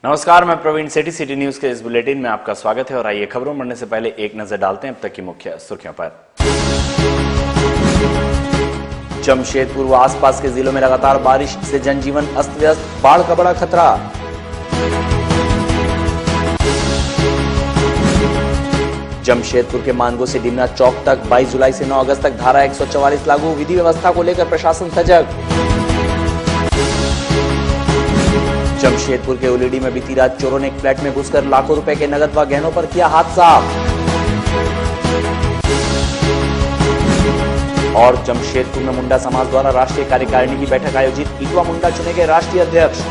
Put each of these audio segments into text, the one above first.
नमस्कार, मैं प्रवीण सेठी। City news के इस बुलेटिन में आपका स्वागत है और आइए खबरों बढ़ने से पहले एक नजर डालते हैं अब तक की मुख्य सुर्खियों पर। जमशेदपुर व आसपास के जिलों में लगातार बारिश से जनजीवन अस्त व्यस्त, बाढ़ का बड़ा खतरा। जमशेदपुर के मानगो से डिमना चौक तक 22 जुलाई से 9 अगस्त तक धारा 144 लागू, विधि व्यवस्था को लेकर प्रशासन सजग। जमशेदपुर के उलीडी में बीती रात चोरों ने एक फ्लैट में घुसकर लाखों रुपए के नगद व गहनों पर किया हाथ साफ। और जमशेदपुर में मुंडा समाज द्वारा राष्ट्रीय कार्यकारिणी की बैठक आयोजित, इटवा मुंडा चुने गए राष्ट्रीय अध्यक्ष।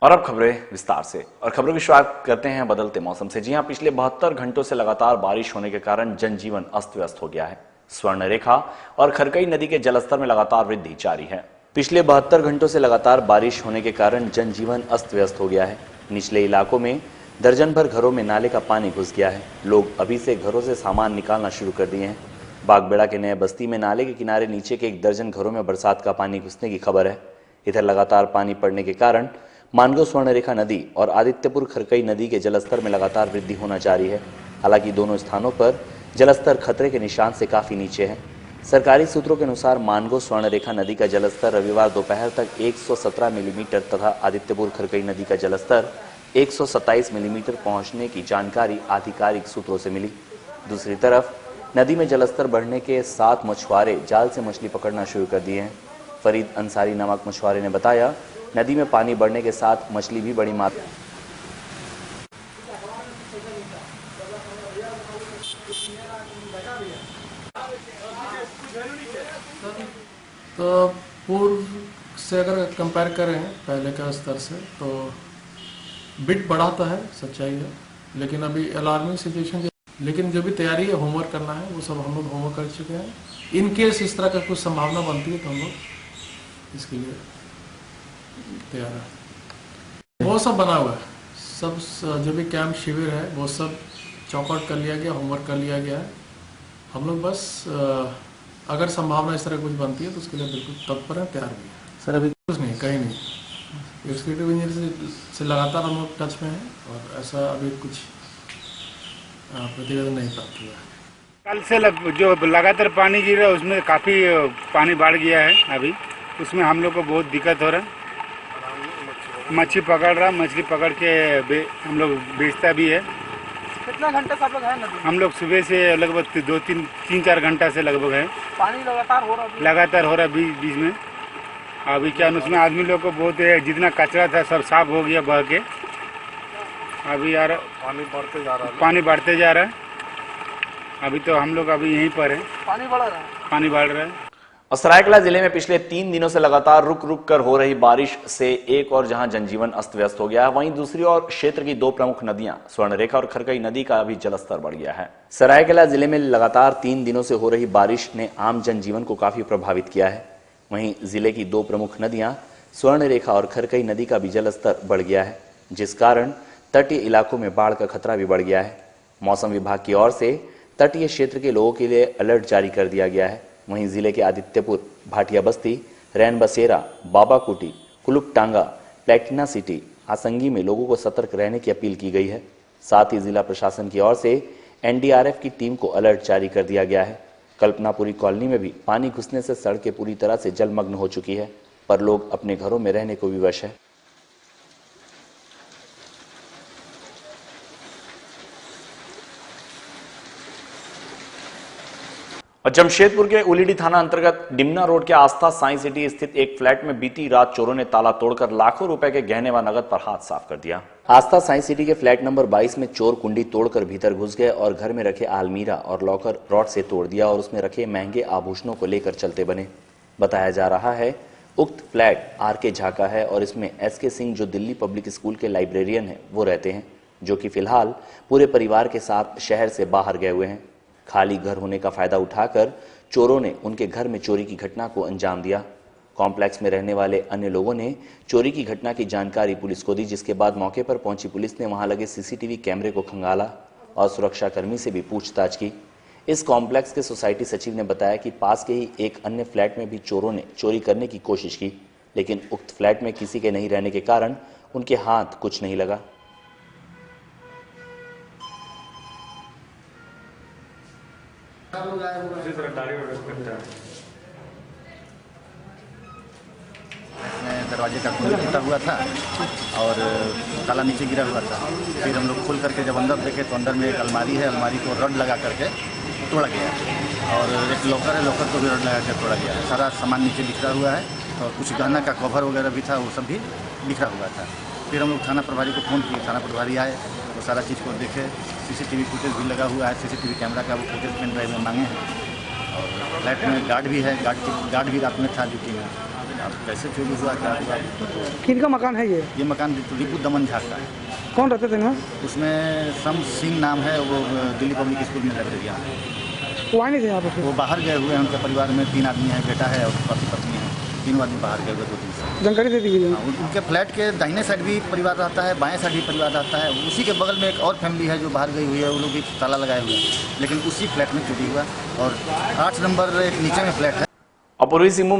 और अब खबरें विस्तार से। और खबरों की शुरुआत करते हैं बदलते मौसम से। जी हां, पिछले 72 घंटों से लगातार बारिश होने के कारण जनजीवन अस्त व्यस्त हो गया है। स्वर्णरेखा और खरकई नदी के जलस्तर में लगातार वृद्धि जारी है। पिछले 72 घंटों से लगातार बारिश होने के कारण जनजीवन अस्त व्यस्त हो गया है। निचले इलाकों में दर्जन भर घरों में नाले का पानी घुस गया है। लोग अभी से घरों से सामान निकालना शुरू कर दिए हैं। बागबेड़ा के नए बस्ती में नाले के किनारे नीचे के एक दर्जन घरों में बरसात का पानी घुसने की खबर है। इधर लगातार पानी पड़ने के कारण मानगो स्वर्णरेखा नदी और आदित्यपुर खरकई नदी के जलस्तर में लगातार वृद्धि होना जारी है। हालांकि दोनों स्थानों पर जलस्तर खतरे के निशान से काफी नीचे है। सरकारी सूत्रों के अनुसार मानगो स्वर्णरेखा नदी का जलस्तर रविवार दोपहर तक 117 मिलीमीटर तथा आदित्यपुर खरकई नदी का जलस्तर 127 मिलीमीटर पहुंचने की जानकारी आधिकारिक सूत्रों से मिली। दूसरी तरफ नदी में जलस्तर बढ़ने के साथ मछुआरे जाल से मछली पकड़ना शुरू कर दिए हैं। फरीद अंसारी नामक मछुआरे ने बताया, नदी में पानी बढ़ने के साथ मछली भी बड़ी मात्रा तो पूर्व से अगर कंपेयर करें पहले के स्तर से तो बिट बढ़ा तो है, सच्चाई है, लेकिन अभी अलार्मिंग सिचुएशन। लेकिन जो भी तैयारी है, होमवर्क करना है, वो सब हम लोग होमवर्क कर चुके हैं। इन केस इस तरह का कुछ संभावना बनती है तो हम लोग इसके लिए तैयार है। वो सब बना हुआ है, सब जो भी कैंप शिविर है वो सब चौकआउट कर लिया गया, होमवर्क कर लिया गया है। हम लोग बस अगर संभावना इस तरह कुछ बनती है तो उसके लिए बिल्कुल तत्पर है, तैयार भी है। सर अभी कुछ नहीं, कहीं नहीं। एग्जीक्यूटिव इंजीनियर से लगातार हम लोग टच में हैं और ऐसा अभी कुछ प्रतिवेदन नहीं प्राप्त हुआ है। कल से जो लगातार पानी गिर रहा है उसमें काफ़ी पानी बढ़ गया है। अभी उसमें हम लोग को बहुत दिक्कत हो रहा है। मच्छी पकड़ रहा, मछली पकड़ के हम लोग बेचता भी है। कितना घंटे से आप लोग हैं नदी में? हम लोग सुबह से लगभग 2-3-4 घंटा से लगभग है। पानी लगातार हो रहा है? लगातार हो रहा है बीच में। अभी क्या उसमें आदमी लोग को बहुत जितना कचरा था सब साफ हो गया बह के। अभी यार पानी बढ़ते जा रहा है। अभी तो हम लोग अभी यहीं पर है। पानी बढ़ रहा है? पानी बढ़ रहा है। और सरायकेला जिले में पिछले 3 दिनों से लगातार रुक रुक कर हो रही बारिश से एक और जहां जनजीवन अस्त व्यस्त हो गया है, वहीं दूसरी ओर क्षेत्र की 2 प्रमुख नदियां स्वर्णरेखा और खरकई नदी का भी जलस्तर बढ़ गया है। सरायकेला जिले में लगातार 3 दिनों से हो रही बारिश ने आम जनजीवन को काफी प्रभावित किया है। वहीं जिले की 2 प्रमुख नदियां स्वर्णरेखा और खरकई नदी का भी जलस्तर बढ़ गया है, जिस कारण तटीय इलाकों में बाढ़ का खतरा भी बढ़ गया है। मौसम विभाग की ओर से तटीय क्षेत्र के लोगों के लिए अलर्ट जारी कर दिया गया है। वहीं जिले के आदित्यपुर, भाटिया बस्ती, रैन बसेरा, बाबाकुटी, कुलुक टांगा, प्लेटिना सिटी, आसंगी में लोगों को सतर्क रहने की अपील की गई है। साथ ही जिला प्रशासन की ओर से एनडीआरएफ की टीम को अलर्ट जारी कर दिया गया है। कल्पनापुरी कॉलोनी में भी पानी घुसने से सड़कें पूरी तरह से जलमग्न हो चुकी है, पर लोग अपने घरों में रहने को विवश है। और जमशेदपुर के उलीडी थाना अंतर्गत डिमना रोड के आस्था साई सिटी स्थित एक फ्लैट में बीती रात चोरों ने ताला तोड़कर लाखों रुपए के गहने व नगद पर हाथ साफ कर दिया। आस्था साई सिटी के फ्लैट नंबर 22 में चोर कुंडी तोड़कर भीतर घुस गए और घर में रखे आलमीरा और लॉकर रॉड से तोड़ दिया और उसमें रखे महंगे आभूषणों को लेकर चलते बने। बताया जा रहा है उक्त फ्लैट आर.के. झा का है और इसमें एस.के. सिंह, जो दिल्ली पब्लिक स्कूल के लाइब्रेरियन है, वो रहते हैं, जो कि फिलहाल पूरे परिवार के साथ शहर से बाहर गए हुए हैं। खाली घर होने का फायदा उठाकर चोरों ने उनके घर में चोरी की घटना को अंजाम दिया। कॉम्प्लेक्स में रहने वाले अन्य लोगों ने चोरी की घटना की जानकारी पुलिस को दी, जिसके बाद मौके पर पहुंची पुलिस ने वहां लगे सीसीटीवी कैमरे को खंगाला और सुरक्षाकर्मी से भी पूछताछ की। इस कॉम्प्लेक्स के सोसाइटी सचिव ने बताया कि पास के ही एक अन्य फ्लैट में भी चोरों ने चोरी करने की कोशिश की, लेकिन उक्त फ्लैट में किसी के नहीं रहने के कारण उनके हाथ कुछ नहीं लगा। दरवाजे का कुंडी टूटा हुआ था और ताला नीचे गिरा हुआ था। फिर हम लोग खोल करके जब अंदर देखे तो अंदर में एक अलमारी है, अलमारी को रड लगा करके तोड़ा गया और एक लॉकर है, लॉकर को भी रड लगा कर तोड़ा गया है। सारा सामान नीचे बिखरा हुआ है और कुछ गहना का कवर वगैरह भी था, वो सब भी बिखरा हुआ था। फिर हम लोग थाना प्रभारी को फ़ोन किए, थाना प्रभारी आए तो सारा चीज़ को देखे। सीसीटीवी फुटेज भी लगा हुआ है, सीसीटीवी कैमरा का वो फुटेज पेन ड्राइव में मांगे हैं और फ्लैट में गार्ड भी है, गार्ड भी रात में था ड्यूटी में। अब कैसे चोरी हुआ क्या हुआ? किनका मकान है ये मकान रिपु दमन झा का है। कौन रहते थे ना? उसमें सम सिंह नाम है, वो दिल्ली पब्लिक स्कूल में लाइब्रेरियन है। वो आए नहीं थे यहाँ पर? वो बाहर गए हुए हैं, उनके परिवार में 3 आदमी हैं, बेटा है और पति पत्नी है। 3 आदमी बाहर गए हुए 2 दिन से। जानकारी दे दी गई? उनके फ्लैट के दाहिने साइड भी परिवार रहता है, बाएं साइड भी परिवार रहता है। उसी के बगल में एक और फैमिली है जो बाहर गई हुई है, वो लोग भी ताला लगाए हुए हैं, लेकिन उसी फ्लैट में चोरी हुआ और 8 नंबर एक नीचे में फ्लैट है। और पूर्वी सिंहभूम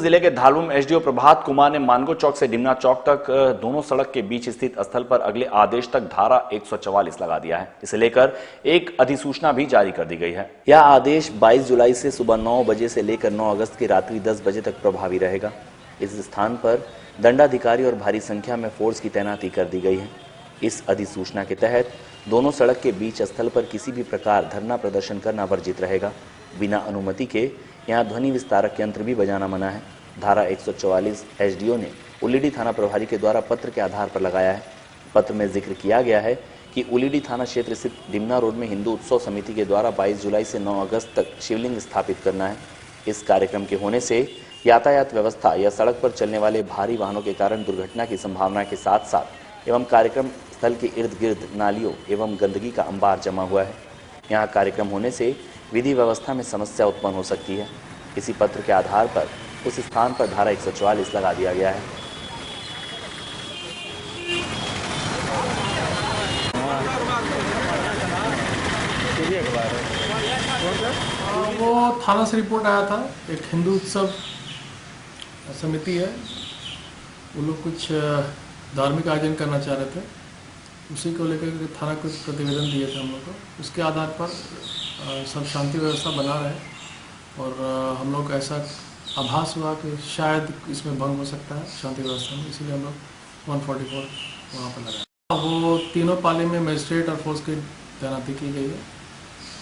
जिले के धालूम एसडीओ प्रभात कुमार ने मानगो चौक से डिमना चौक तक दोनों सड़क के बीच स्थित स्थल पर अगले आदेश तक धारा 144 लगा दिया है। इसे लेकर एक अधिसूचना भी जारी कर दी गई है। यह आदेश 22 जुलाई से सुबह 9 बजे से लेकर 9 अगस्त की रात्रि 10 बजे तक प्रभावी रहेगा। इस स्थान पर दंडाधिकारी और भारी संख्या में फोर्स की तैनाती कर दी गई है। इस अधिसूचना के तहत दोनों सड़क के बीच स्थल पर किसी भी प्रकार धरना प्रदर्शन करना वर्जित रहेगा। बिना अनुमति के यहाँ ध्वनि विस्तारक यंत्र भी बजाना मना है। धारा 144 एसडीओ ने उलीडी थाना प्रभारी के द्वारा पत्र के आधार पर लगाया है। पत्र में जिक्र किया गया है कि उलीडी थाना क्षेत्र स्थित डिमना रोड में हिंदू उत्सव समिति के द्वारा 22 जुलाई से 9 अगस्त तक शिवलिंग स्थापित करना है। इस कार्यक्रम के होने से यातायात व्यवस्था या सड़क पर चलने वाले भारी वाहनों के कारण दुर्घटना की संभावना के साथ साथ एवं कार्यक्रम स्थल के इर्द गिर्द नालियों एवं गंदगी का अंबार जमा हुआ है। यहाँ कार्यक्रम होने से विधि व्यवस्था में समस्या उत्पन्न हो सकती है। इसी पत्र के आधार पर उस स्थान पर धारा 144 लगा दिया गया है। वो थाना से रिपोर्ट आया था, एक हिंदू उत्सव समिति है, वो लोग कुछ धार्मिक आयोजन करना चाह रहे थे, उसी को लेकर थाना को प्रतिवेदन दिए थे हम लोग को। उसके आधार पर सब शांति व्यवस्था बना रहे और हम लोग ऐसा आभास हुआ कि शायद इसमें भंग हो सकता है शांति व्यवस्था में, इसलिए हम लोग 144 वहाँ पर लगाए। वो तीनों पाली में मजिस्ट्रेट और फोर्स की तैनाती की गई है,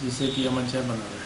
जिससे कि अमन चैन बना रहे।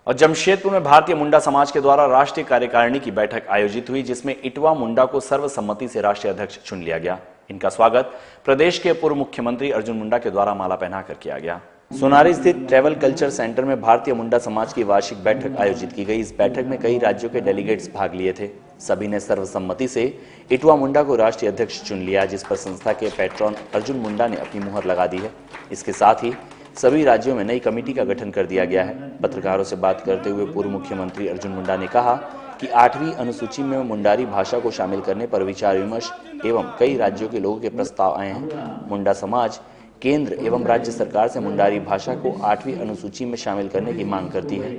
और जमशेदपुर में भारतीय मुंडा समाज के द्वारा राष्ट्रीय कार्यकारिणी की बैठक आयोजित हुई, जिसमें इटवा मुंडा को सर्वसम्मति से राष्ट्रीय अध्यक्ष चुन लिया गया। इनका स्वागत प्रदेश के पूर्व मुख्यमंत्री अर्जुन मुंडा के द्वारा माला पहनाकर किया गया। सोनारी स्थित ट्रैवल कल्चर सेंटर में भारतीय मुंडा समाज की वार्षिक बैठक आयोजित की गई। इस बैठक में कई राज्यों के डेलीगेट्स भाग लिए थे। सभी ने सर्वसम्मति से इटवा मुंडा को राष्ट्रीय अध्यक्ष चुन लिया, जिस पर संस्था के पैट्रॉन अर्जुन मुंडा ने अपनी मुहर लगा दी है। इसके साथ ही सभी राज्यों में नई कमेटी का गठन कर दिया गया है। पत्रकारों से बात करते हुए पूर्व मुख्यमंत्री अर्जुन मुंडा ने कहा कि 8वीं अनुसूची में मुंडारी भाषा को शामिल करने पर विचार विमर्श एवं कई राज्यों के लोगों के प्रस्ताव आए हैं। मुंडा समाज केंद्र एवं राज्य सरकार से मुंडारी भाषा को 8वीं अनुसूची में शामिल करने की मांग करती है।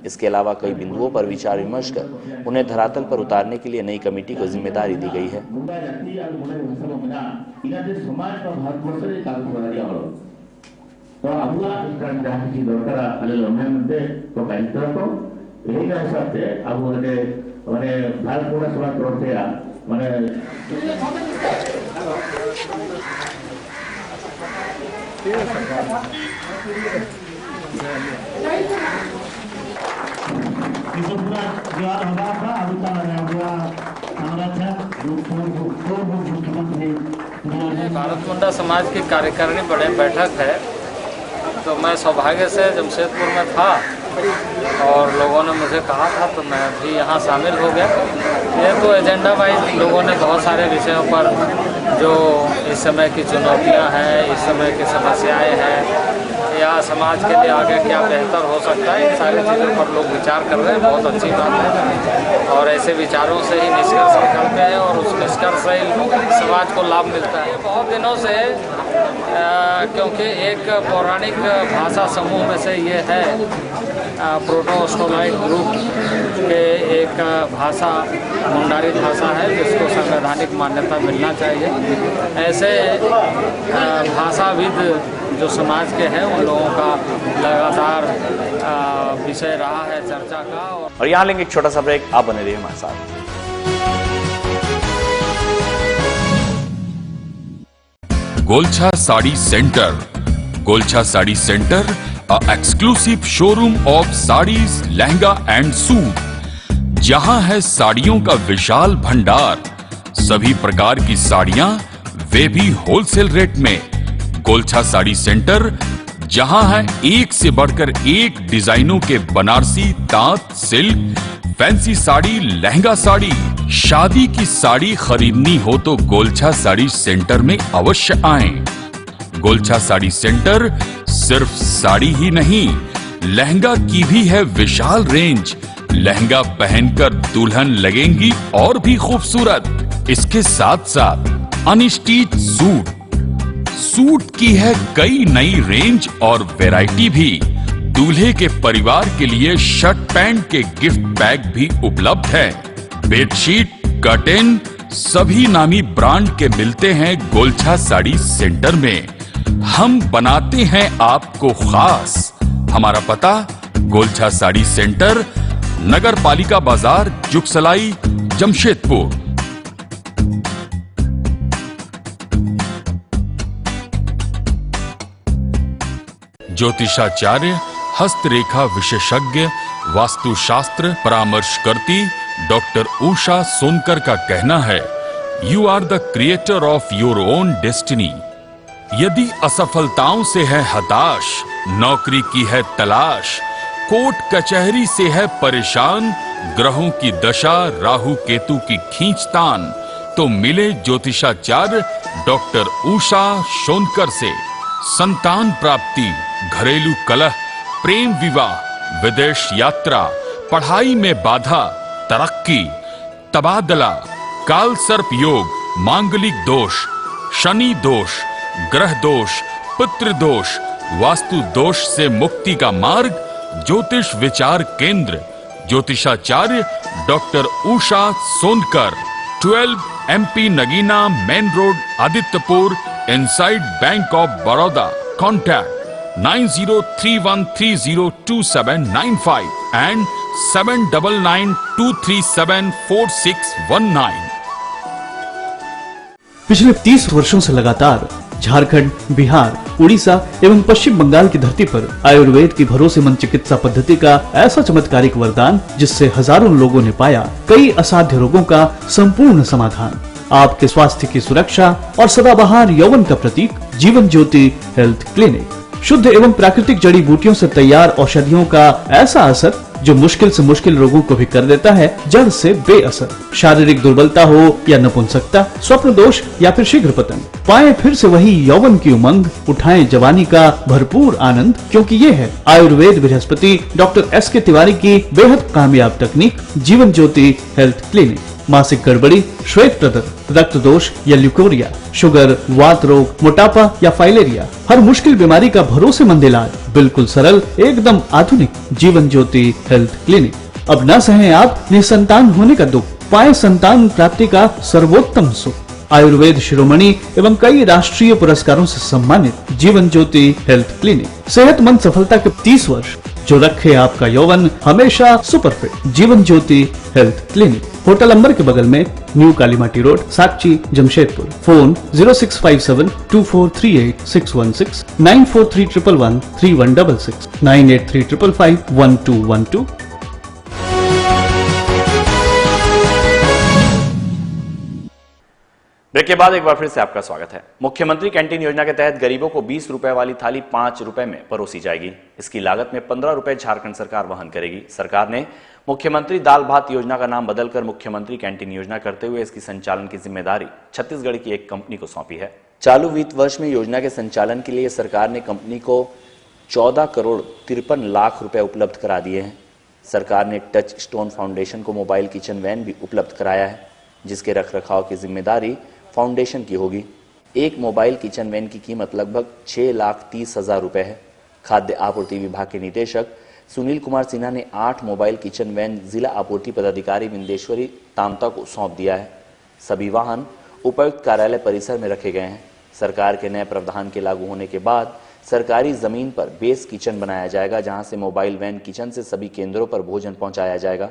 इसके अलावा कई बिंदुओं पर विचार विमर्श कर उन्हें धरातल पर उतारने के लिए नई कमेटी को जिम्मेदारी दी गई है। तो आबुआ इस्लाम जहाँ की दरकार आले लम्हे मध्य तो काइंटर तो यही का हिसाब से अब उन्हें भारत पूरा समाज करते हैं माने इसे पूरा ज्वार हवा का अभी तक हुआ हमारा था भारत मुंडा समाज की कार्यकारिणी बड़े बैठक है, तो मैं सौभाग्य से जमशेदपुर में था और लोगों ने मुझे कहा था तो मैं भी यहाँ शामिल हो गया। ये तो एजेंडा वाइज लोगों ने बहुत सारे विषयों पर जो इस समय की चुनौतियाँ हैं, इस समय की समस्याएं हैं या समाज के लिए आगे क्या बेहतर हो सकता है, इन सारी चीज़ों पर लोग विचार कर रहे हैं। बहुत अच्छी बात है और ऐसे विचारों से ही निष्कर्ष निकलते हैं और उस निष्कर्ष से ही समाज को लाभ मिलता है। बहुत दिनों से क्योंकि एक पौराणिक भाषा समूह में से ये है प्रोटो-स्टोलाइट ग्रुप के एक भाषा मुंडारी भाषा है जिसको संवैधानिक मान्यता मिलना चाहिए। ऐसे भाषाविद जो समाज के हैं उन लोगों का लगातार विषय रहा है चर्चा का। और यहाँ लेंगे एक छोटा सा ब्रेक, आप बने रहिए हमारे साथ। Golchha sari centre. Golchha sari centre, a exclusive showroom of sarees, lehenga and suit. जहां है साड़ियों का विशाल भंडार, सभी प्रकार की साड़ियां, वे भी होलसेल रेट में। गोलछा साड़ी सेंटर, जहां है एक से बढ़कर एक डिजाइनों के बनारसी, तांत, सिल्क, फैंसी साड़ी, लहंगा साड़ी। शादी की साड़ी खरीदनी हो तो गोलछा साड़ी सेंटर में अवश्य आएं। गोलछा साड़ी सेंटर सिर्फ साड़ी ही नहीं, लहंगा की भी है विशाल रेंज। लहंगा पहनकर दुल्हन लगेंगी और भी खूबसूरत। इसके साथ साथ अनस्टिच सूट की है कई नई रेंज और वैरायटी भी। दूल्हे के परिवार के लिए शर्ट पैंट के गिफ्ट बैग भी उपलब्ध है। बेडशीट, कर्टेन सभी नामी ब्रांड के मिलते हैं गोलछा साड़ी सेंटर में। हम बनाते हैं आपको खास। हमारा पता गोलछा साड़ी सेंटर, नगर पालिका बाजार, जुगसलाई, जमशेदपुर। ज्योतिषाचार्य, हस्तरेखा विशेषज्ञ, वास्तुशास्त्र परामर्शकर्ती डॉक्टर उषा सोनकर का कहना है, you are the creator of your own destiny. यदि असफलताओं से है हताश, नौकरी की है तलाश, कोर्ट कचहरी से है परेशान, ग्रहों की दशा, राहु केतु की खींचतान, तो मिले ज्योतिषाचार्य डॉक्टर उषा सोनकर से। संतान प्राप्ति, घरेलू कलह, प्रेम विवाह, विदेश यात्रा, पढ़ाई में बाधा, तरक्की, तबादला, काल सर्प योग, मांगलिक दोष, शनि दोष, ग्रह दोष, पितृ दोष, वास्तु दोष से मुक्ति का मार्ग, ज्योतिष विचार केंद्र, ज्योतिषाचार्य doctor Usha Sonkar, 12 MP Nagina main road, Adityapur, inside bank of Baroda. Contact 9031302795 and 7992374619। पिछले 30 वर्षों से लगातार झारखंड, बिहार, उड़ीसा एवं पश्चिम बंगाल की धरती पर आयुर्वेद की भरोसेमंद चिकित्सा पद्धति का ऐसा चमत्कारिक वरदान, जिससे हजारों लोगों ने पाया कई असाध्य रोगों का संपूर्ण समाधान। आपके स्वास्थ्य की सुरक्षा और सदाबहार यौवन का प्रतीक जीवन ज्योति हेल्थ क्लिनिक। शुद्ध एवं प्राकृतिक जड़ी बूटियों से तैयार औषधियों का ऐसा असर जो मुश्किल से मुश्किल रोगों को भी कर देता है जड़ से बेअसर। शारीरिक दुर्बलता हो या नपुंसकता, स्वप्न दोष या फिर शीघ्र पतन, पाएं फिर से वही यौवन की उमंग, उठाएं जवानी का भरपूर आनंद, क्योंकि ये है आयुर्वेद बृहस्पति डॉक्टर SK तिवारी की बेहद कामयाब तकनीक जीवन ज्योति हेल्थ क्लिनिक। मासिक गड़बड़ी, श्वेत प्रदर, रक्त दोष या ल्यूकोरिया, शुगर, वात रोग, मोटापा या फाइलेरिया, हर मुश्किल बीमारी का भरोसेमंद इलाज, बिल्कुल सरल, एकदम आधुनिक जीवन ज्योति हेल्थ क्लिनिक। अब न सहें आप निसंतान होने का दुख, पाए संतान प्राप्ति का सर्वोत्तम सुख। आयुर्वेद शिरोमणि एवं कई राष्ट्रीय पुरस्कारों से सम्मानित जीवन ज्योति हेल्थ क्लिनिक, सेहतमंद सफलता के 30 वर्ष जो रखे आपका यौवन हमेशा सुपरफिट। Jeevan Jyoti health clinic, hotel अंबर के बगल में, न्यू कालीमाटी रोड, साक्षी, जमशेदपुर। फोन 0657243816, 9431113166, 9835551212। ब्रेक के बाद एक बार फिर से आपका स्वागत है। मुख्यमंत्री कैंटीन योजना के तहत गरीबों को 20 रुपए वाली थाली 5 रुपए में परोसी जाएगी। इसकी लागत में 15 रुपए झारखंड सरकार वहन करेगी। सरकार ने मुख्यमंत्री दाल भात योजना का नाम बदलकर मुख्यमंत्री कैंटीन योजना करते हुए इसकी संचालन की जिम्मेदारी छत्तीसगढ़ की एक कंपनी को सौंपी है। चालू वित्त वर्ष में योजना के संचालन के लिए सरकार ने कंपनी को 14 करोड़ 53 लाख रुपए उपलब्ध करा दिए हैं। सरकार ने टच स्टोन फाउंडेशन को मोबाइल किचन वैन भी उपलब्ध कराया है, जिसके रखरखाव की जिम्मेदारी फाउंडेशन की होगी। एक मोबाइल किचन वैन की कीमत लगभग 6,30,000 रुपए है। खाद्य आपूर्ति विभाग के निदेशक सुनील कुमार सिन्हा ने 8 मोबाइल किचन वैन जिला आपूर्ति पदाधिकारी विंदेश्वरी तामता को सौंप दिया है। सभी वाहन उपायुक्त कार्यालय परिसर में रखे गए हैं। सरकार के नए प्रावधान के लागू होने के बाद सरकारी जमीन पर बेस किचन बनाया जाएगा, जहां से मोबाइल वैन किचन से सभी केंद्रों पर भोजन पहुंचाया जाएगा।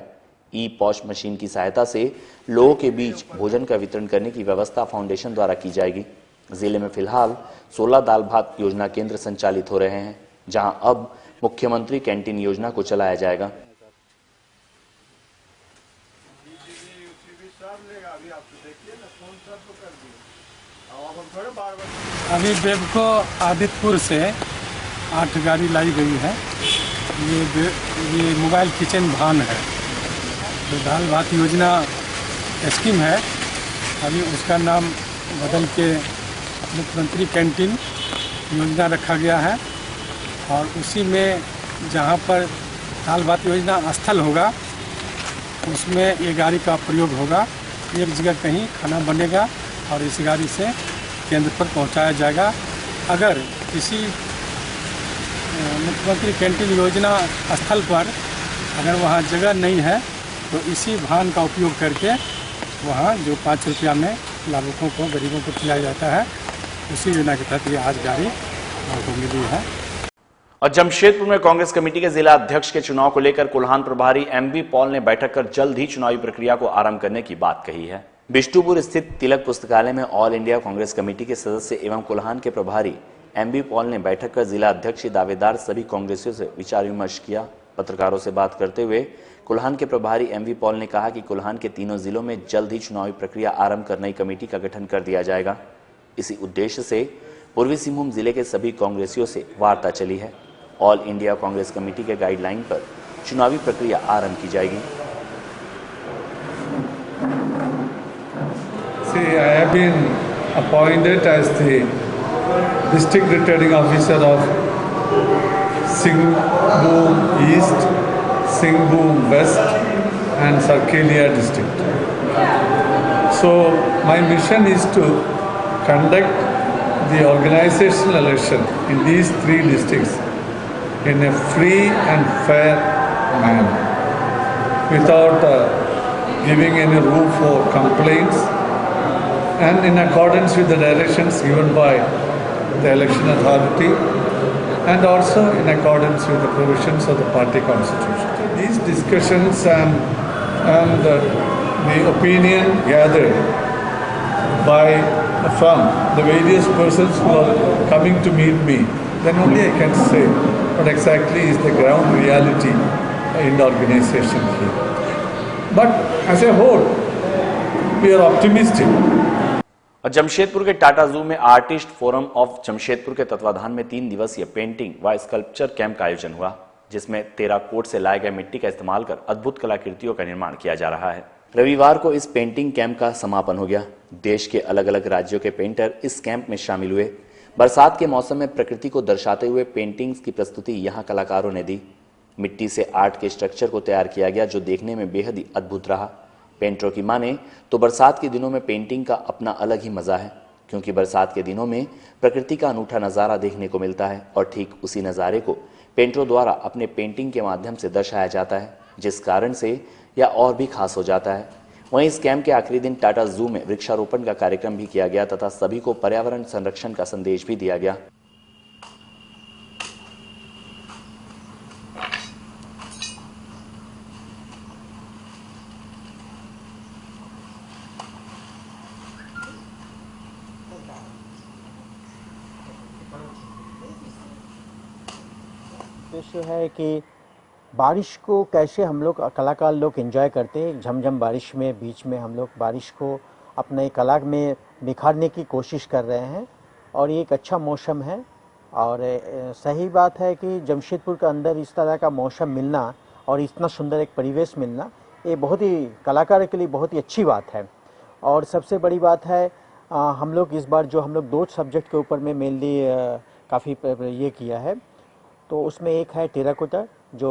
ई पॉश मशीन की सहायता से लोगों के बीच भोजन का वितरण करने की व्यवस्था फाउंडेशन द्वारा की जाएगी। जिले में फिलहाल 16 दाल भात योजना केंद्र संचालित हो रहे हैं, जहां अब मुख्यमंत्री कैंटीन योजना को चलाया जाएगा। अभी बेबको आदितपुर से 8 गाड़ी लाई गई है। ये मोबाइल किचन वाहन है। तो दाल भात योजना स्कीम है, अभी उसका नाम बदल के मुख्यमंत्री कैंटीन योजना रखा गया है। और उसी में जहां पर दाल भात योजना स्थल होगा उसमें ये गाड़ी का प्रयोग होगा। एक जगह कहीं खाना बनेगा और इस गाड़ी से केंद्र पर पहुंचाया जाएगा। अगर किसी मुख्यमंत्री कैंटीन योजना स्थल पर अगर वहां जगह नहीं है तो इसी वाहन का उपयोग करके वहां जो 5 रुपया में लाभुकों को, गरीबों को खिलाया जाता है, उसी योजना के तहत ये आज गाड़ी हमको मिली है। और जमशेदपुर में कांग्रेस कमेटी के जिला अध्यक्ष के चुनाव को लेकर कोल्हान प्रभारी एमबी पॉल ने बैठक कर जल्द ही चुनावी प्रक्रिया को आरंभ करने की बात कही है। बिष्टुपुर स्थित तिलक पुस्तकालय में ऑल इंडिया कांग्रेस कमेटी के सदस्य एवं कोल्हान के प्रभारी एमबी पॉल ने बैठक कर जिला अध्यक्ष दावेदार सभी कांग्रेसियों से विचार विमर्श किया। पत्रकारों से बात करते हुए कोल्हान के प्रभारी एमबी पॉल ने कहा कि कोल्हान के तीनों जिलों में जल्द ही चुनावी प्रक्रिया आरंभ कर नई कमेटी का गठन कर दिया जाएगा। इसी उद्देश्य से पूर्वी सिंहभूम जिले के सभी कांग्रेसियों से वार्ता चली है। ऑल इंडिया कांग्रेस कमेटी के गाइडलाइन पर चुनावी प्रक्रिया आरंभ की जाएगी। See, I have been appointed as the district returning officer of Singhbhum East, Singhbhum West and Sarkelia district. So my mission is to conduct the organizational election in these 3 districts in a free and fair manner without giving any room for complaints, and in accordance with the directions given by the election authority and also in accordance with the provisions of the party constitution. So these discussions and the opinion gathered from the various persons who are coming to meet me, then only I can say what exactly is the ground reality in the organization here. But as a whole, we are optimistic. और जमशेदपुर के टाटा जू में artist forum of Jamshedpur के तत्वाधान में 3 दिवसीय painting व sculpture camp का आयोजन हुआ, जिसमें टेराकोट से लाए गए मिट्टी का इस्तेमाल कर अद्भुत कलाकृतियों का निर्माण किया जा रहा है। रविवार को इस पेंटिंग कैंप का समापन हो गया। देश के अलग अलग राज्यों के पेंटर इस कैंप में शामिल हुए। बरसात के मौसम में प्रकृति को दर्शाते हुए पेंटिंग्स की प्रस्तुति यहाँ कलाकारों ने दी। मिट्टी से आर्ट के स्ट्रक्चर को तैयार किया गया, जो देखने में बेहद ही अद्भुत रहा। पेंटरों की माने तो बरसात के दिनों में पेंटिंग का अपना अलग ही मजा है, क्योंकि बरसात के दिनों में प्रकृति का अनूठा नज़ारा देखने को मिलता है और ठीक उसी नज़ारे को पेंटरों द्वारा अपने पेंटिंग के माध्यम से दर्शाया जाता है, जिस कारण से यह और भी खास हो जाता है। वहीं इस कैंप के आखिरी दिन टाटा जू में वृक्षारोपण का कार्यक्रम भी किया गया तथा सभी को पर्यावरण संरक्षण का संदेश भी दिया गया। उद्देश्य है कि बारिश को कैसे हम लोग कलाकार लोग एंजॉय करते हैं। झमझम बारिश में बीच में हम लोग बारिश को अपने कला में निखारने की कोशिश कर रहे हैं और ये एक अच्छा मौसम है। और सही बात है कि जमशेदपुर के अंदर इस तरह का मौसम मिलना और इतना सुंदर एक परिवेश मिलना, ये बहुत ही कलाकार के लिए बहुत ही अच्छी बात है। और सबसे बड़ी बात है हम लोग इस बार जो हम लोग 2 सब्जेक्ट के ऊपर में मेनली काफ़ी ये किया है, तो उसमें एक है टेराकोटा जो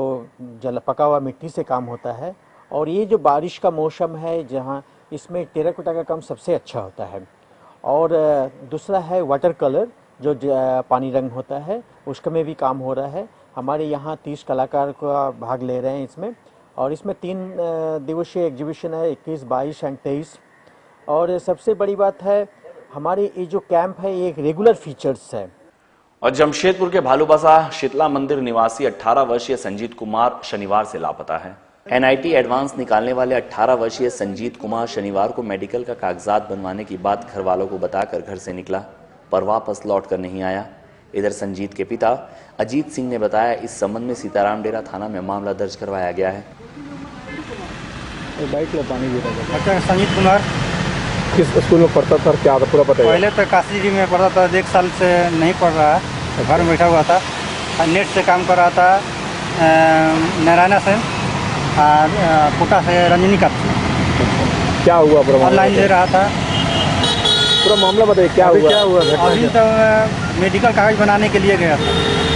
पका हुआ मिट्टी से काम होता है, और ये जो बारिश का मौसम है जहाँ इसमें टेराकोटा का काम सबसे अच्छा होता है। और दूसरा है वाटर कलर जो पानी रंग होता है, उसका में भी काम हो रहा है। हमारे यहाँ 30 कलाकार का भाग ले रहे हैं इसमें, और इसमें 3 दिवसीय एग्जीबिशन है, 21, 22 एंड 23। और सबसे बड़ी बात है हमारे ये जो कैंप है ये एक रेगुलर फीचर्स है। और जमशेदपुर के भालूबसा शीतला मंदिर निवासी 18 वर्षीय संजीत कुमार शनिवार से लापता है। एनआईटी एडवांस निकालने वाले 18 वर्षीय संजीत कुमार शनिवार को मेडिकल का कागजात बनवाने की बात घर वालों को बताकर घर से निकला, पर वापस लौट कर नहीं आया। इधर संजीत के पिता अजीत सिंह ने बताया इस संबंध में सीताराम डेरा थाना में मामला दर्ज करवाया गया है। बाइक में पानी गिरा था। अच्छा, संजीत कुमार किस स्कूल में पढ़ता था, क्या पूरा पता है? पहले तो काशी जी में पढ़ता था, 1 साल से नहीं पढ़ रहा है, घर में बैठा हुआ था। नेट से काम कर रहा था, नारायणा से, कोटा से रंजनी का। क्या हुआ? ऑनलाइन दे रहा था। पूरा मामला बताइए, क्या हुआ? अभी तो मेडिकल कागज बनाने के लिए गया था।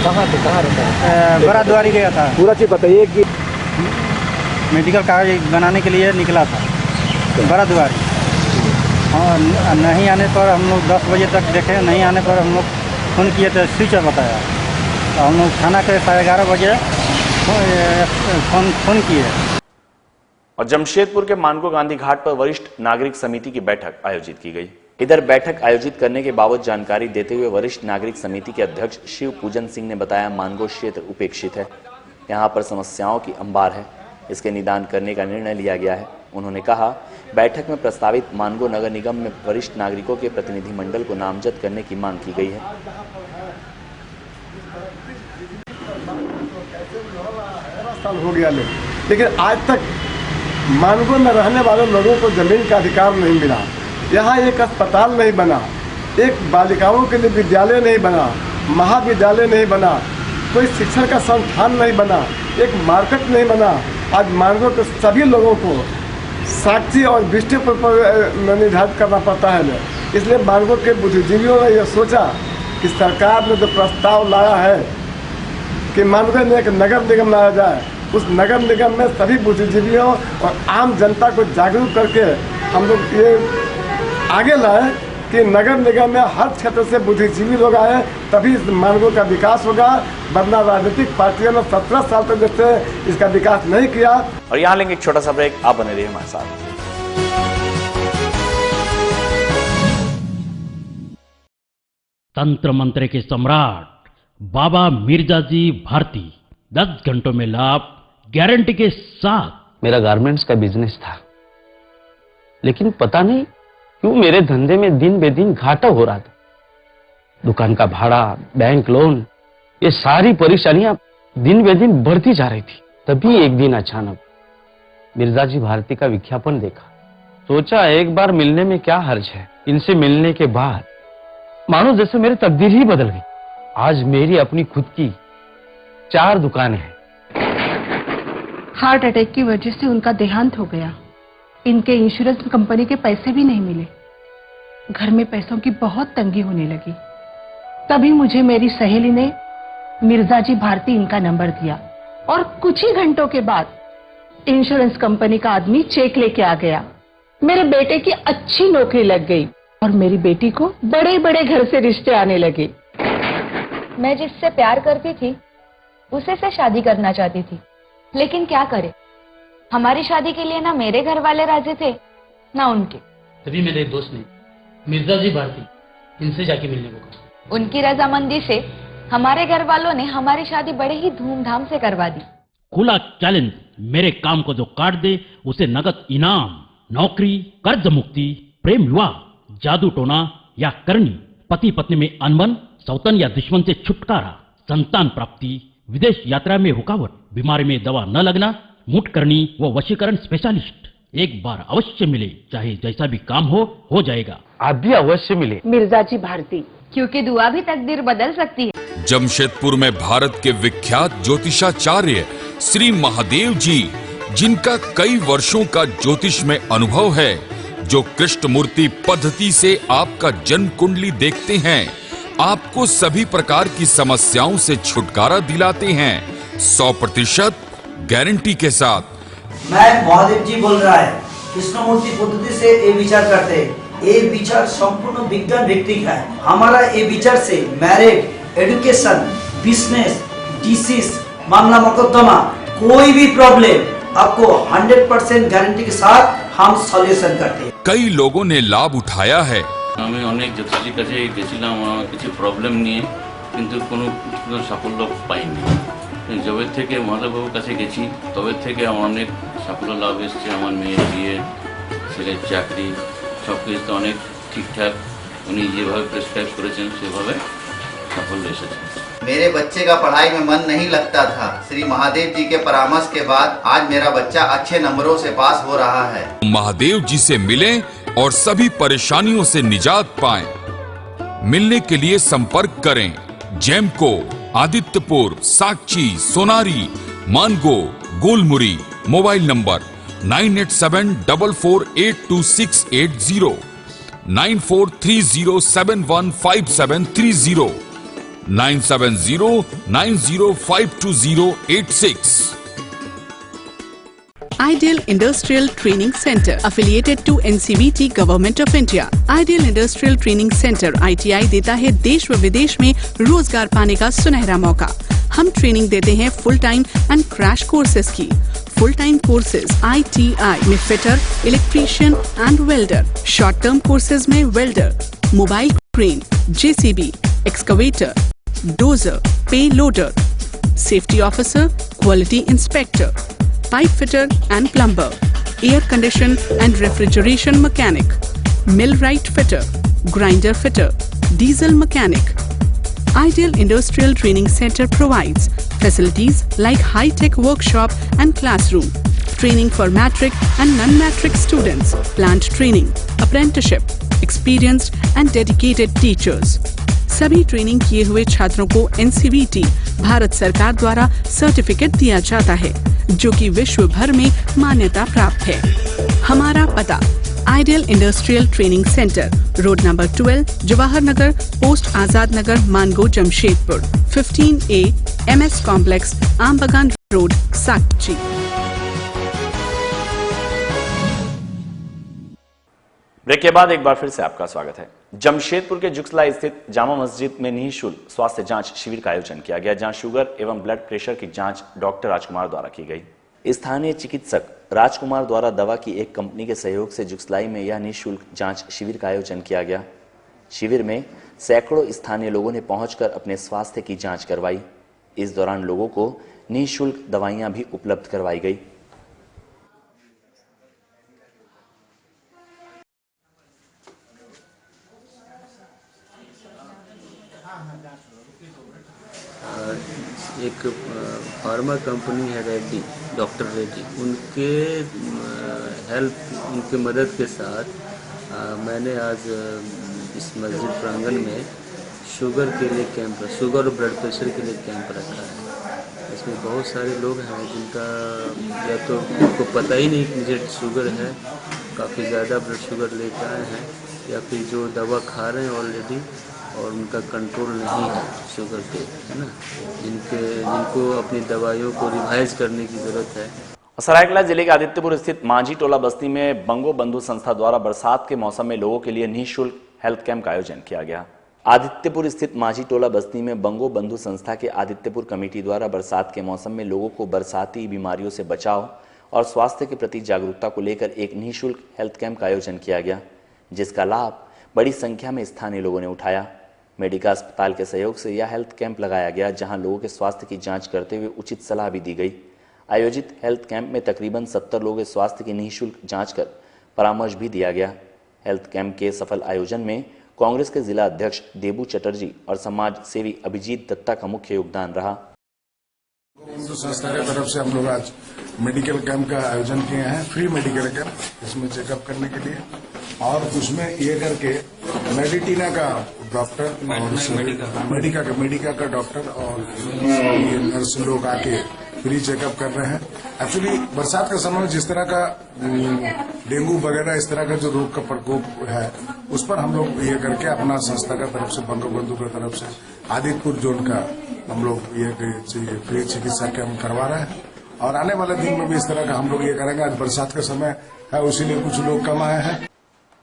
कहाँ रहता है? बड़ा द्वारी गया था। पूरा चीज बताइए कि मेडिकल कागज बनाने के लिए निकला था बड़ा द्वारी। हाँ, नहीं आने पर हम लोग 10 बजे तक देखे, नहीं आने पर हम लोग फ़ोन किए तो स्विच ऑफ बताया। तो हम लोग थाना के 11:30 बजे फ़ोन किए। और जमशेदपुर के मानगो गांधी घाट पर वरिष्ठ नागरिक समिति की बैठक आयोजित की गई। इधर बैठक आयोजित करने के बाबत जानकारी देते हुए वरिष्ठ नागरिक समिति के अध्यक्ष शिव पूजन सिंह ने बताया मानगो क्षेत्र उपेक्षित है, यहाँ पर समस्याओं की अंबार है, इसके निदान करने का निर्णय लिया गया है। उन्होंने कहा बैठक में प्रस्तावित मानगो नगर निगम में वरिष्ठ नागरिकों के प्रतिनिधि मंडल को नामजद करने की मांग की गई है। साल हो गया लेकिन आज तक मानगो में रहने वाले लोगों को जमीन का अधिकार नहीं मिला। यहाँ एक अस्पताल नहीं बना, एक बालिकाओं के लिए विद्यालय नहीं बना, महाविद्यालय नहीं बना, कोई शिक्षण का संस्थान नहीं बना, एक मार्केट नहीं बना। आज मानगो के सभी लोगों को साक्षी और दृष्टि पर निर्धारित करना पड़ता है। इसलिए मानगो के बुद्धिजीवियों ने यह सोचा कि सरकार ने जो प्रस्ताव लाया है कि मानगो में एक नगर निगम लाया जाए, उस नगर निगम में सभी बुद्धिजीवियों और आम जनता को जागरूक करके हम लोग ये आगे लाए कि नगर निगम में हर क्षेत्र से बुद्धिजीवी लोग आए, तभी इस मानगो का विकास होगा। वरना राजनीतिक पार्टियों ने 17 साल तक जैसे इसका विकास नहीं किया। और यहाँ लेंगे एक छोटा सा ब्रेक, आप बने रहिए हमारे साथ। तंत्र मंत्र के सम्राट बाबा मिर्जाजी भारती 10 घंटों में लाभ गारंटी के साथ। मेरा गारमेंट्स का बिजनेस था, लेकिन पता नहीं क्यों मेरे धंधे में दिन बे दिन घाटा हो रहा था। दुकान का भाड़ा, बैंक लोन, ये सारी परेशानियां दिन बे दिन बढ़ती जा रही थी। तभी एक दिन अचानक मिर्जाजी भारती का विज्ञापन देखा। सोचा एक बार मिलने में क्या हर्ज है। इनसे मिलने के बाद मानो जैसे मेरी तकदीर ही बदल गई। आज मेरी अपनी खुद की 4 दुकानें हैं। हार्ट अटैक की वजह से उनका देहांत हो गया। इनके इंश्योरेंस कंपनी के पैसे भी नहीं मिले। घर में पैसों की बहुत तंगी होने लगी। तभी मुझे मेरी सहेली ने मिर्जाजी भारती इनका नंबर दिया, और कुछ ही घंटों के बाद इंश्योरेंस कंपनी का आदमी चेक लेके आ गया। मेरे बेटे की अच्छी नौकरी लग गई और मेरी बेटी को बड़े बड़े घर से रिश्ते आने लगे। मैं जिससे प्यार करती थी उसे से शादी करना चाहती थी, लेकिन क्या करे, हमारी शादी के लिए ना मेरे घर वाले राजी थे ना उनके। तभी मेरे दोस्त ने मिर्जाजी भारती इनसे जाके मिलने को कहा। उनकी रजामंदी से हमारे घर वालों ने हमारी शादी बड़े ही धूमधाम से करवा दी। खुला चैलेंज, मेरे काम को जो काट दे उसे नगद इनाम, नौकरी, कर्ज मुक्ति, प्रेम विवाह, जादू टोना या करनी, पति पत्नी में अनबन, सौतन या दुश्मन से छुटकारा, संतान प्राप्ति, विदेश यात्रा में रुकावट, बीमारी में दवा न लगना, मुठ करनी व वशीकरण स्पेशलिस्ट। एक बार अवश्य मिले, चाहे जैसा भी काम हो जाएगा। आप भी अवश्य मिले मिर्जाजी भारती, क्योंकि दुआ भी तकदीर बदल सकती है। जमशेदपुर में भारत के विख्यात ज्योतिषाचार्य श्री महादेव जी, जिनका कई वर्षों का ज्योतिष में अनुभव है, जो कृष्णमूर्ति पद्धति से आपका जन्म कुंडली देखते हैं, आपको सभी प्रकार की समस्याओं से छुटकारा दिलाते हैं 100% गारंटी के साथ। मैं महादेव जी बोल रहा है। कृष्णमूर्ति पद्धति से ये विचार करते हैं, এই বিচার সম্পূর্ণ বিজ্ঞান ভিত্তিক है। हमारा ये विचार से मैरिज, एजुकेशन, बिजनेस, डिसीज, मामला मुकदमा, कोई भी प्रॉब्लम आपको 100% गारंटी के साथ हम सॉल्यूशन करते हैं। कई लोगों ने लाभ उठाया है। আমি অনেক জ্যোতিষীর কাছে গেছিলাম, আমার কিছু প্রবলেম নিয়ে, কিন্তু কোনো সাফল্য পাইনি। যবে থেকে মহাদেববাবুর কাছে গেছি তবে থেকে আমার অনেক সাফল্য লাভ এসছে। আমার মেয়ের বিয়ে, ছেলের চাকরি, সব কিছু তো অনেক ঠিকঠাক উনি যেভাবে প্রেসক্রাইব করেছেন সেভাবে সাফল্য এসেছে। मेरे बच्चे का पढ़ाई में मन नहीं लगता था। श्री महादेव जी के परामर्श के बाद आज मेरा बच्चा अच्छे नंबरों से पास हो रहा है। महादेव जी से मिलें और सभी परेशानियों से निजात पाएं। मिलने के लिए संपर्क करें Jemco, Adityapur, Sakchi, Sonari, Mango, Golmuri. Mobile number 9874482680, 9430715730, 9709052086. Ideal Industrial Training Center affiliated to NCVT Government of India. Ideal Industrial Training Center ITI देता है देश व विदेश में रोजगार पाने का सुनहरा मौका। हम ट्रेनिंग देते हैं full time and crash courses की। फुल टाइम कोर्सेज ITI में fitter, electrician and welder. Short term courses में welder, mobile crane, JCB, excavator, dozer, pay loader, safety officer, quality inspector, pipe fitter and plumber, air condition and refrigeration mechanic, millwright fitter, grinder fitter, diesel mechanic. Ideal Industrial Training Center provides facilities like high-tech workshop and classroom, training for matric and non-matric students, plant training, apprenticeship, experienced and dedicated teachers. सभी training किए हुए छात्रों को NCVT Bharat सरकार द्वारा certificate दिया जाता है, जो कि विश्व भर में मान्यता प्राप्त है। हमारा पता ideal industrial training centre, road number 12, Jawahar Nagar, post Azad Nagar, Mango, Jamshedpur, 15A MS complex, Aam Bagan road, साक्षी। ब्रेक के बाद एक बार फिर से आपका स्वागत है। जमशेदपुर के जुगसला स्थित जामा मस्जिद में निःशुल्क स्वास्थ्य जांच शिविर का आयोजन किया गया, जहां शुगर एवं ब्लड प्रेशर की जांच डॉक्टर राजकुमार द्वारा की गई। स्थानीय चिकित्सक राजकुमार द्वारा दवा की एक कंपनी के सहयोग से जुगसलाई में यह निःशुल्क जांच शिविर का आयोजन किया गया। शिविर में सैकड़ों स्थानीय लोगों ने पहुंचकर अपने स्वास्थ्य की जांच करवाई। इस दौरान लोगों को निःशुल्क दवाइयां भी उपलब्ध करवाई गई। एक फार्मा कंपनी है रेड्डी, डॉक्टर रेड्डी, उनके हेल्प, उनके मदद के साथ मैंने आज इस मस्जिद प्रांगण में शुगर के लिए कैंप, शुगर और ब्लड प्रेशर के लिए कैंप रखा है। इसमें बहुत सारे लोग हैं जिनका या तो उनको पता ही नहीं कि मुझे शुगर है, काफ़ी ज़्यादा ब्लड शुगर लेकर आए हैं, या फिर जो दवा खा रहे हैं ऑलरेडी और उनका कंट्रोल नहीं है शुगर पे, है ना, जिनको अपनी दवाइयों को रिवाइज करने की ज़रूरत है। सरायकेला जिले के आदित्यपुर स्थित मांझी टोला बस्ती में बंगो बंधु संस्था द्वारा बरसात के मौसम में लोगों के लिए निःशुल्क हेल्थ कैंप का आयोजन किया गया। आदित्यपुर स्थित मांझी टोला बस्ती में बंगो बंधु संस्था के आदित्यपुर कमेटी द्वारा बरसात के मौसम में लोगों को बरसाती बीमारियों से बचाव और स्वास्थ्य के प्रति जागरूकता को लेकर एक निःशुल्क हेल्थ कैंप का आयोजन किया गया, जिसका लाभ बड़ी संख्या में स्थानीय लोगों ने उठाया। मेडिका अस्पताल के सहयोग से यह हेल्थ कैंप लगाया गया, जहां लोगों के स्वास्थ्य की जांच करते हुए उचित सलाह भी दी गई। आयोजित हेल्थ कैंप में तकरीबन 70 लोगों के स्वास्थ्य की निःशुल्क जांच कर परामर्श भी दिया गया। हेल्थ कैंप के सफल आयोजन में कांग्रेस के जिला अध्यक्ष देबू चटर्जी और समाज सेवी अभिजीत दत्ता का मुख्य योगदान रहा। संस्था की तरफ से हम लोग आज मेडिकल कैंप का आयोजन किए हैं, फ्री मेडिकल कैंप, इसमें चेकअप करने के लिए, और उसमें ये करके मेडिटीना का डॉक्टर और मेडिका का डॉक्टर और ये नर्स लोग आके फ्री चेकअप कर रहे हैं। एक्चुअली बरसात का समय जिस तरह का डेंगू वगैरह इस तरह का जो रोग का प्रकोप है, उस पर हम लोग ये करके अपना संस्था का तरफ से, बंगो बंधु की तरफ से आदित्यपुर जोन का हम लोग ये फ्री चिकित्सा कैंप करवा रहे हैं, और आने वाले दिन में भी इस तरह का हम लोग ये करेंगे। आज बरसात का समय है, उसीलिए कुछ लोग कम आए हैं।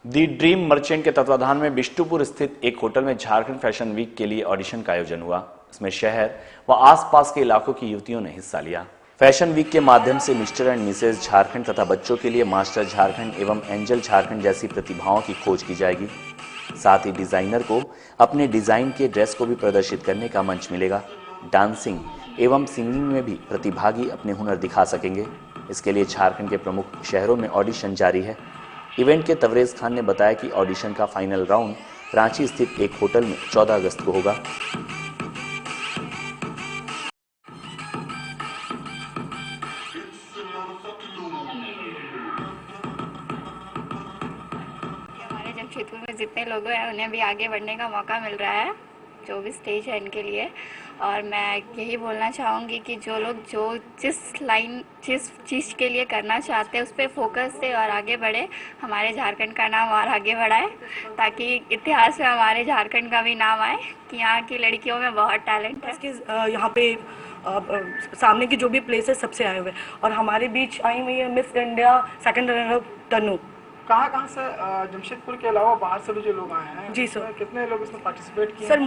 दी ड्रीम मर्चेंट के तत्वाधान में बिष्टुपुर स्थित एक होटल में झारखंड फैशन वीक के लिए ऑडिशन का आयोजन हुआ। इसमें शहर व आसपास के इलाकों की युवतियों ने हिस्सा लिया। फैशन वीक के माध्यम से मिस्टर एंड मिसेज झारखंड तथा बच्चों के लिए मास्टर झारखंड एवं एंजल झारखंड जैसी प्रतिभाओं की खोज की जाएगी। साथ ही डिजाइनर को अपने डिजाइन के ड्रेस को भी प्रदर्शित करने का मंच मिलेगा। डांसिंग एवं सिंगिंग में भी प्रतिभागी अपने हुनर दिखा सकेंगे। इसके लिए झारखंड के प्रमुख शहरों में ऑडिशन जारी है। इवेंट के तवरेज खान ने बताया कि ऑडिशन का फाइनल राउंड रांची स्थित एक होटल में 14 अगस्त को होगा। हमारे जमशेदपुर में जितने लोग हैं उन्हें भी आगे बढ़ने का मौका मिल रहा है, जो भी स्टेज है इनके लिए। और मैं यही बोलना चाहूँगी कि जो लोग जिस चीज़ के लिए करना चाहते हैं उस पर फोकस से और आगे बढ़े, हमारे झारखंड का नाम और आगे बढ़ाए, ताकि इतिहास में हमारे झारखंड का भी नाम आए कि यहाँ की लड़कियों में बहुत टैलेंट है। यहाँ पे सामने की जो भी प्लेस है सबसे आए हुए, और हमारे बीच आई हुई है miss India second runner up Tanu. कहाँ से जमशेदपुर के अलावा बाहर से भी जो लोग आए हैं? जी सर। कितने लोग इसमें पार्टिसिपेट किए? सर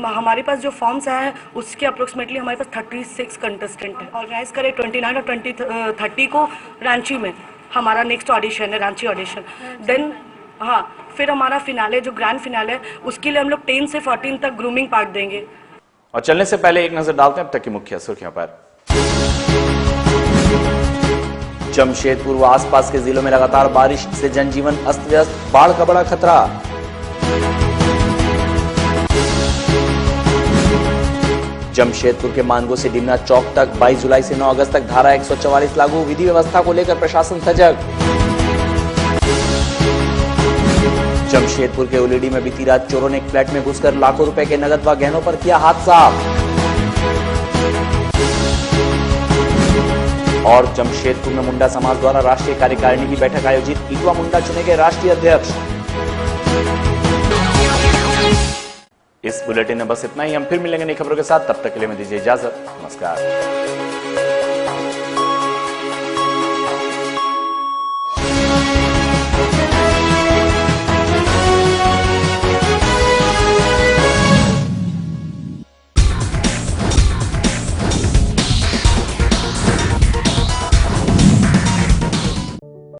हमारे पास जो फॉर्म्स हैं उसके अप्रोक्सीमेटली हमारे पास 36 कंटेस्टेंट हैं। ऑर्गेनाइज करें 29 और 30 को रांची में हमारा नेक्स्ट ऑडिशन है, रांची ऑडिशन। देन हाँ, फिर हमारा फिनाले जो ग्रैंड फिनाले है उसके लिए हम लोग 10 से 14 तक ग्रूमिंग पार्ट देंगे। और चलने से पहले एक नजर डालते हैं अब तक की मुख्य सुर्खियों पर। जमशेदपुर व आसपास के जिलों में लगातार बारिश से जनजीवन अस्त व्यस्त, बाढ़ का बड़ा खतरा। जमशेदपुर के मानगो से डिमना चौक तक 22 जुलाई से 9 अगस्त तक धारा 144 लागू, विधि व्यवस्था को लेकर प्रशासन सजग। जमशेदपुर के उलेडी में बीती रात चोरों ने एक फ्लैट में घुसकर लाखों रुपए के नगद व गहनों पर किया हाथ साफ। और जमशेदपुर में मुंडा समाज द्वारा राष्ट्रीय कार्यकारिणी की बैठक आयोजित, इटवा मुंडा चुने गए राष्ट्रीय अध्यक्ष। इस बुलेटिन में बस इतना ही। हम फिर मिलेंगे नई खबरों के साथ, तब तक के लिए मैं दीजिए इजाजत। नमस्कार।